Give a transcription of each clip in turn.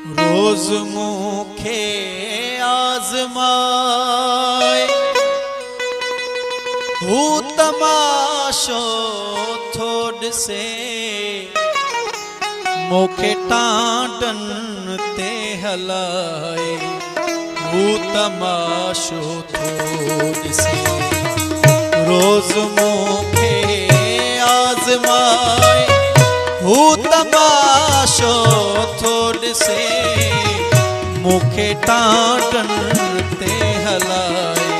रोज मुखे आजमाए हूँ तमाशो थोड़ से मोखे टांडन ते हलाए हूँ तमाशो थोड़ से रोज मुखे आजमाए हूँ तमाशो थोड़ से मुखे टांडन ते हलाए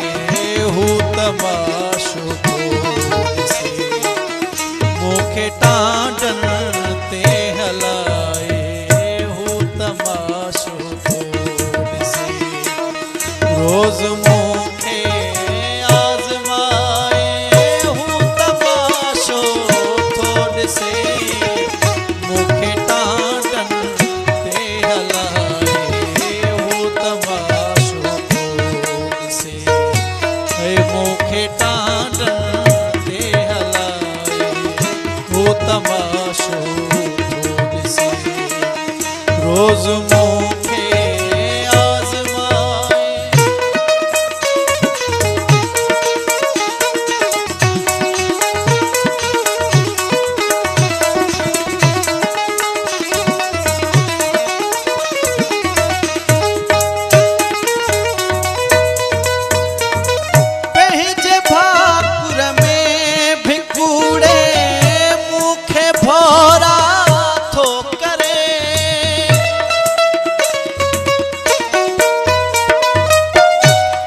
हूँ तमाशो थोड़ से मुखे टांडन ते हलाए हूँ तमाशो थोड़ से रोज मुखे आजमाए हूँ तमाशो थोड़ से मुखे टांडन ते हलाए हूँ तमाशो थोड़ से मुखे टांडन ते हलाए हूँ तमाशो थोड़ से रोज मुखे आजमाए। पहजे भाकुर में भिकुड़े मुखे भोरा थो करे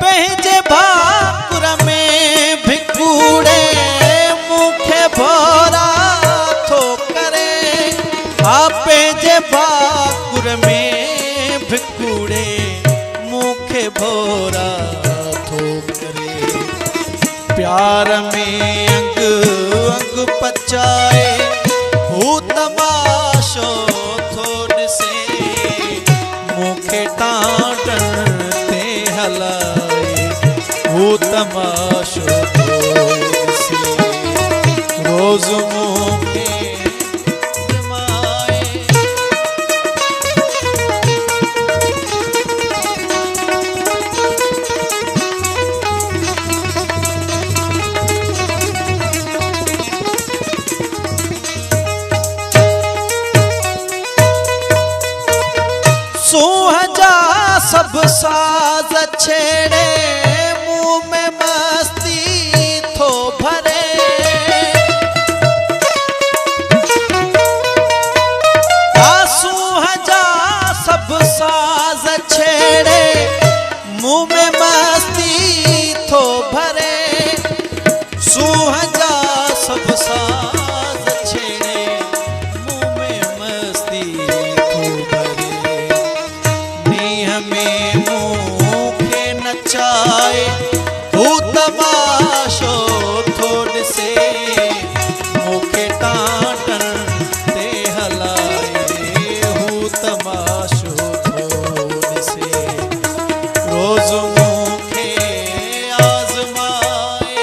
पहजे भाकुर में भिकुड़े मुखे भोरा थो करे पहजे भाकुर में भिकुड़े मुखे भोरा थो करे प्यार में अंग अंग पचाए हूँ तमाशो थोड़ से मुखे टांडन ते हलाए हूँ तमाशो थोड़ से रोज मुखे आजमाए। सुहजा सब साज छेड़े मुंह में मस्ती थो भरे सुहजा सब साज छेड़े मुंह में मस्ती थो भरे सुहजा सब साज छेड़े मुंह में मस्ती थो भरे हमें मुखे नचाए हूँ तमाशो थोड़ से मुखे टांडन ते हलाए हूँ तमाशो थोड़ से रोज मुखे आजमाए।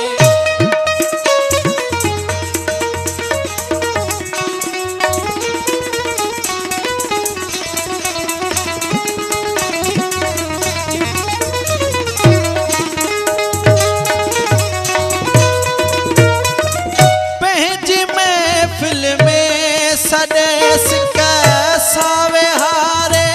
पहजी महफिल में सदेस का सावे हारे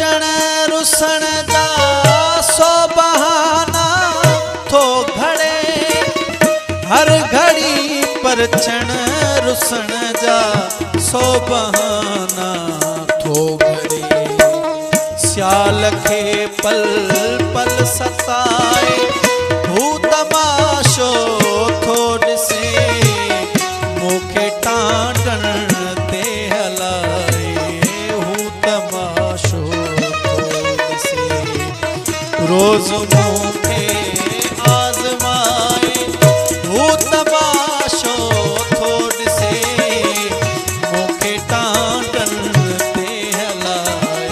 परचण रुसण जा सो बहाना थो घड़े, हर घड़ी परचण रुसण जा सो बहाना थो घड़े। सियाल खे पल पल सताए हू तमाशो थो ॾिसे, मूंखे टांडण ते हलाए हू तमाशो थो ॾिसे। रोज़ मूंखे आज़माए हू तमाशो थो ॾिसे, मूंखे टांडण ते हलाए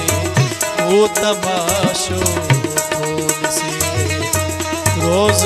हू तमाशो थो ॾिसे। रोज़